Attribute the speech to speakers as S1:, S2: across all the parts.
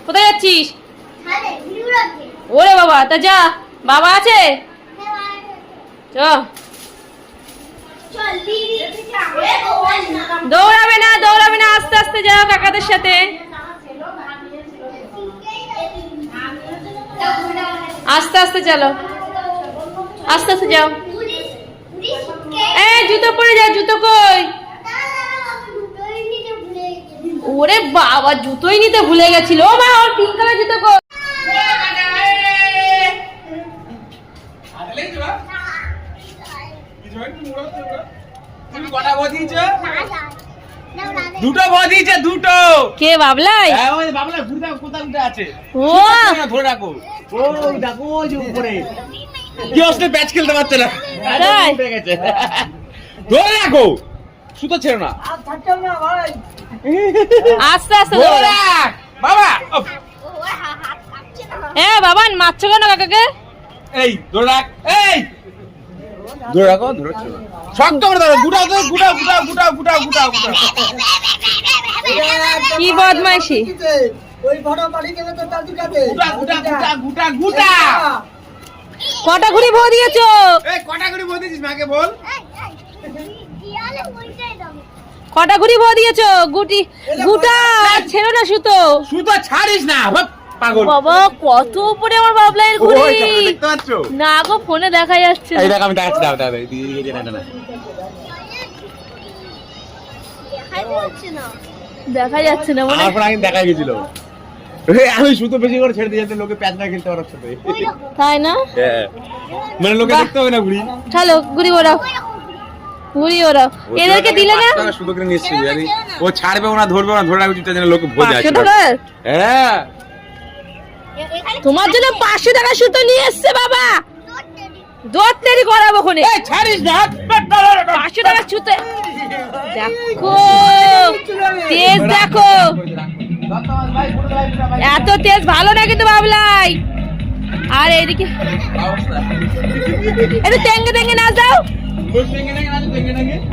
S1: কোথায় যাচ্ছিস? ওরে বাবা, তা যা, বাবা আছে? চ। দৌড়াবে না, দৌড়াবে না, আস্তে আস্তে যাও কাকাদের সাথে। আস্তে আস্তে চলো, আস্তে আস্তে যাও। জুতো পরে যা, জুতো কই? ওরে বাবা, জুতোই নিতে ভুলে গেছিল। ও মা, ওর পিঙ্ক কালার জুতো কই?
S2: দুটো বদিয়েছে, দুটো।
S1: কে বাবলাই?
S2: হ্যাঁ, ওই বাবলাই কোথায় উঠে আছে?
S1: ও
S2: ধরে রাখো, ও দেখো ওই যে উপরে। কি আসলে ব্যাচ খেলতে পারছে না,
S1: তাই?
S2: উঠে গেছে। ধরে রাখো, সুতো ছেড়ো না।
S1: আস্তে আস্তে
S2: ধরে
S1: দৌড়া।
S2: রাখ বাবা।
S1: বাবা, মারছো কেন কাকাকে?
S2: এই ধরে রাখ, এই ধরে রাখো, ধরে ছেড়ো না। শক্ত করে ধরো, গুটাও তো, গুটাও গুটাও গুটাও গুটাও গুটাও গুটাও।
S1: কি বদমাইশি!
S3: ওই বড় বাড়ি গেলে তো তার দিকে
S2: গুটা গুটা গুটা গুটা গুটা।
S1: কটা ঘুড়ি ভো দিয়েছো?
S2: এই কটা করে বদিয়েছিস মাকে বল?
S1: কটা ঘুড়ি ভো দিয়েছো? গুটি গুটা ছেড়ো না সুতো।
S2: সুতো ছাড়িস না, বাপ, পাগল।
S1: বাবা, কত উপরে আমার বাবলাইয়ের ঘুড়ি!
S2: ওই তো, দেখতে পাচ্ছ?
S1: না গো, ফোনে দেখা যাচ্ছে
S2: এই
S1: না।
S2: দেখ, আমি দেখাচ্ছি, দাও দাও, এই দিকে না না।
S1: দেখা যাচ্ছে না মনে
S2: আমার পর আগে দেখা গেছিল। আমি সুতো বেশি করে ছেড়ে দিয়ে যাতে লোকে প্যাঁচনা খেলতে পারার সাথে।
S1: তাই না?
S2: হ্যাঁ, মানে লোকে
S1: বাহ।
S2: দেখতে হবে না ঘুড়ি।
S1: চলো ঘুড়ি ওড়াও, ঘুড়ি ওড়াও। এদেরকে দিলে না?
S2: সুতো কিনে নিয়ে এসেছি, জানি ও ছাড়বে না, ধরবে না, ধরে রাখবে, যেন লোকে ভোজ
S1: 500
S2: আছে।
S1: টাকার?
S2: হ্যাঁ,
S1: তোমার জন্য 500 টাকা সুতো নিয়ে এসছে বাবা। দোতলেরি করাবো ওখানে।
S2: এই ছাড়িস না।
S1: 500 টাকা সুতো। দেখো তেজ, দেখো এত তেজ ভালো না কিন্তু বাবলাই। আর এইদিকে একটু টেঙ্গে টেঙ্গে নাচ দাও,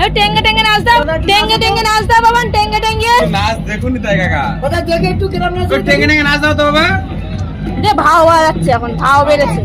S1: একটু টেঙ্গে টেঙ্গে নাচ দাও, টেঙ্গে টেঙ্গে নাচ দাও বাবা, টেঙ্গে টেঙ্গে
S2: নাচ দেখুন তাই কাকা,
S3: ওটা দেখে একটু কিরম না
S2: টেঙ্গে টেঙ্গে নাচ দাও তো বাবা।
S1: ভাও যাচ্ছে, এখন ভাও বেড়েছে।